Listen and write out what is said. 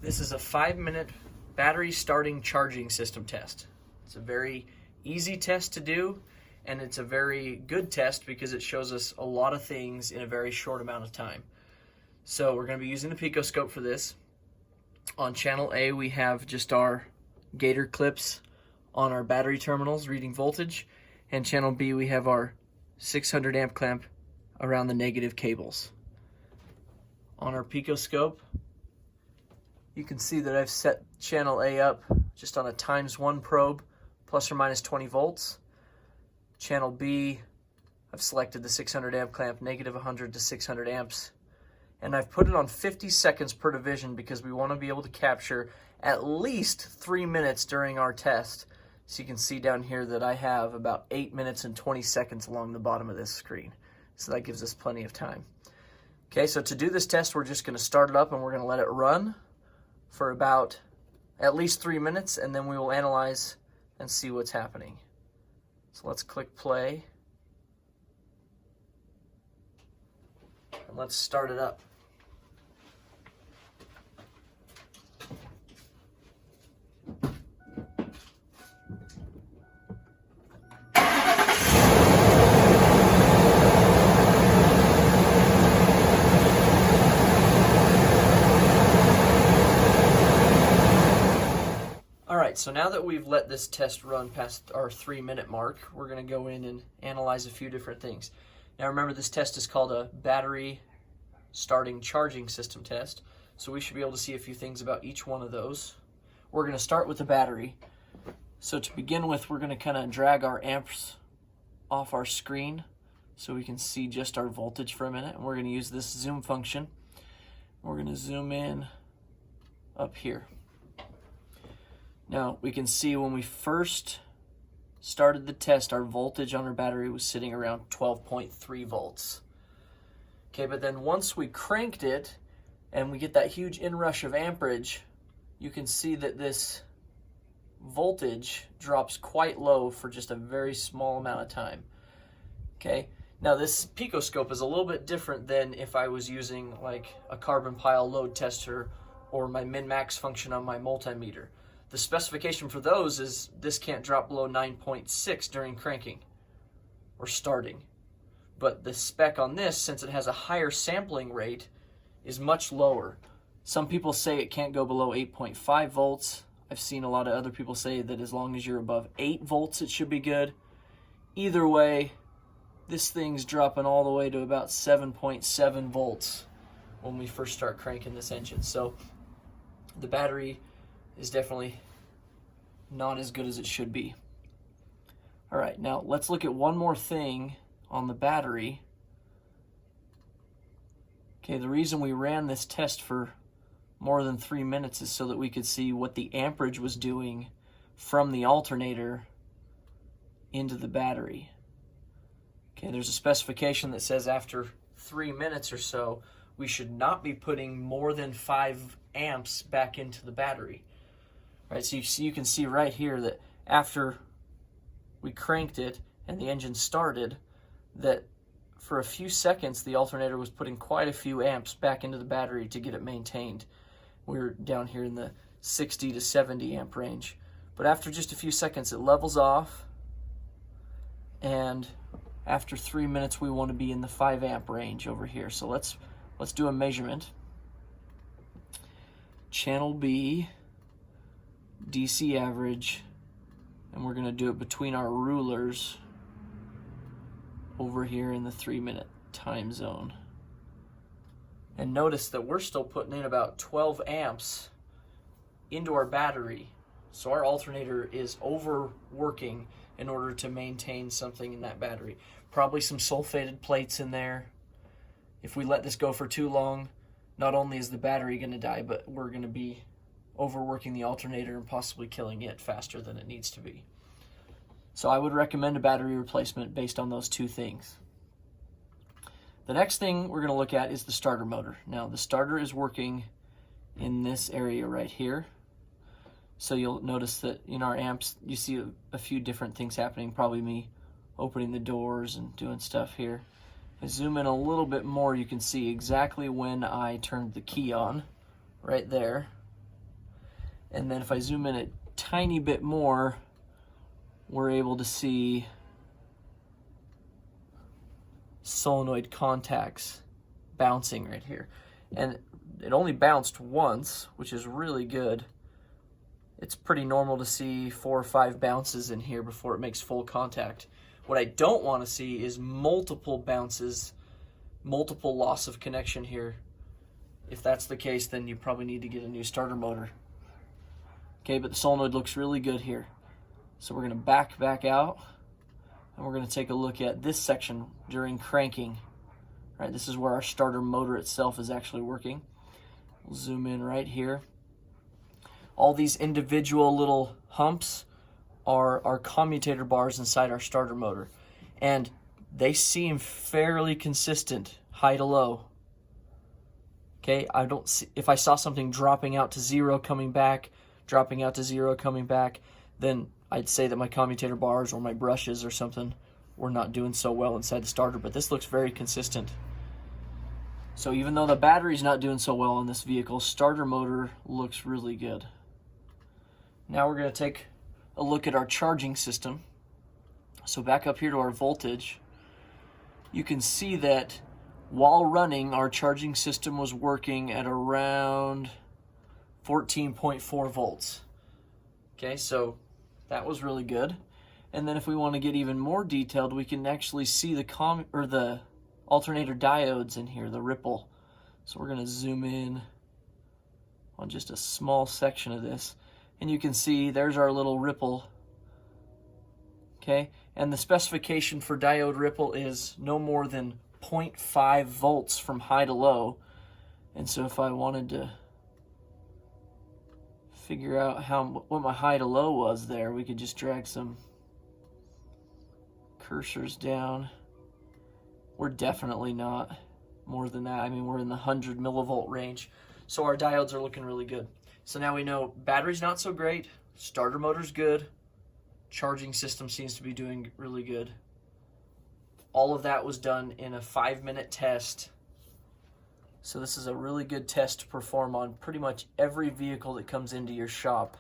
This is a 5-minute battery starting charging system test. It's a very easy test to do, and it's a very good test because it shows us a lot of things in a very short amount of time. So we're going to be using the picoscope for this. On channel A, we have just our gator clips on our battery terminals reading voltage, and channel B, we have our 600 amp clamp around the negative cables. On our picoscope, you can see that I've set channel A up just on a ×1 probe, plus or minus 20 volts. Channel B, I've selected the 600 amp clamp, negative 100 to 600 amps. And I've put it on 50 seconds per division because we want to be able to capture at least 3 minutes during our test. So you can see down here that I have about 8 minutes and 20 seconds along the bottom of this screen. So that gives us plenty of time. Okay, so to do this test, we're just going to start it up and we're going to let it run for about at least 3 minutes, and then we will analyze and see what's happening. So let's click play. And let's start it up. Alright, so now that we've let this test run past our 3-minute mark, we're going to go in and analyze a few different things. Now remember, this test is called a battery starting charging system test, so we should be able to see a few things about each one of those. We're going to start with the battery. So to begin with, we're going to kind of drag our amps off our screen so we can see just our voltage for a minute, and we're going to use this zoom function. We're going to zoom in up here. Now, we can see when we first started the test, our voltage on our battery was sitting around 12.3 volts. Okay, but then once we cranked it and we get that huge inrush of amperage, you can see that this voltage drops quite low for just a very small amount of time. Okay, now this picoscope is a little bit different than if I was using like a carbon pile load tester or my min-max function on my multimeter. The specification for those is this can't drop below 9.6 during cranking or starting. But the spec on this, since it has a higher sampling rate, is much lower. Some people say it can't go below 8.5 volts. I've seen a lot of other people say that as long as you're above 8 volts, it should be good. Either way, this thing's dropping all the way to about 7.7 volts when we first start cranking this engine. So the battery is definitely not as good as it should be. All right, now let's look at one more thing on the battery. Okay, the reason we ran this test for more than 3 minutes is so that we could see what the amperage was doing from the alternator into the battery. Okay, there's a specification that says after 3 minutes or so, we should not be putting more than 5 amps back into the battery. Right, so you can see right here that after we cranked it and the engine started, that for a few seconds the alternator was putting quite a few amps back into the battery to get it maintained. We're down here in the 60 to 70 amp range. But after just a few seconds it levels off, and after 3 minutes we want to be in the 5 amp range over here. So let's do a measurement. Channel B, DC average, and we're going to do it between our rulers over here in the 3-minute time zone. And notice that we're still putting in about 12 amps into our battery, so our alternator is overworking in order to maintain something in that battery. Probably some sulfated plates in there. If we let this go for too long, not only is the battery going to die, but we're going to be overworking the alternator and possibly killing it faster than it needs to be. So I would recommend a battery replacement based on those two things. The next thing we're going to look at is the starter motor. Now the starter is working in this area right here. So you'll notice that in our amps you see a few different things happening, probably me opening the doors and doing stuff here. If I zoom in a little bit more, you can see exactly when I turned the key on right there. And then if I zoom in a tiny bit more, we're able to see solenoid contacts bouncing right here. And it only bounced once, which is really good. It's pretty normal to see 4 or 5 bounces in here before it makes full contact. What I don't want to see is multiple bounces, multiple loss of connection here. If that's the case, then you probably need to get a new starter motor. Okay, but the solenoid looks really good here. So we're going to back out, and we're going to take a look at this section during cranking. Right, this is where our starter motor itself is actually working. We'll zoom in right here. All these individual little humps are our commutator bars inside our starter motor, and they seem fairly consistent, high to low. Okay, I don't see, if I saw something dropping out to 0, coming back, dropping out to 0, coming back, then I'd say that my commutator bars or my brushes or something were not doing so well inside the starter, but this looks very consistent. So even though the battery's not doing so well on this vehicle, starter motor looks really good. Now we're going to take a look at our charging system. So back up here to our voltage, you can see that while running, our charging system was working at around 14.4 volts. Okay, so that was really good. And then if we want to get even more detailed, we can actually see the alternator diodes in here, the ripple. So we're going to zoom in on just a small section of this, and you can see there's our little ripple. Okay, and the specification for diode ripple is no more than 0.5 volts from high to low. And so if I wanted to figure out what my high to low was there, we could just drag some cursors down. We're definitely not more than that. I mean, we're in the 100 millivolt range. So our diodes are looking really good. So now we know battery's not so great, starter motor's good, charging system seems to be doing really good. All of that was done in a 5-minute test. So this is a really good test to perform on pretty much every vehicle that comes into your shop.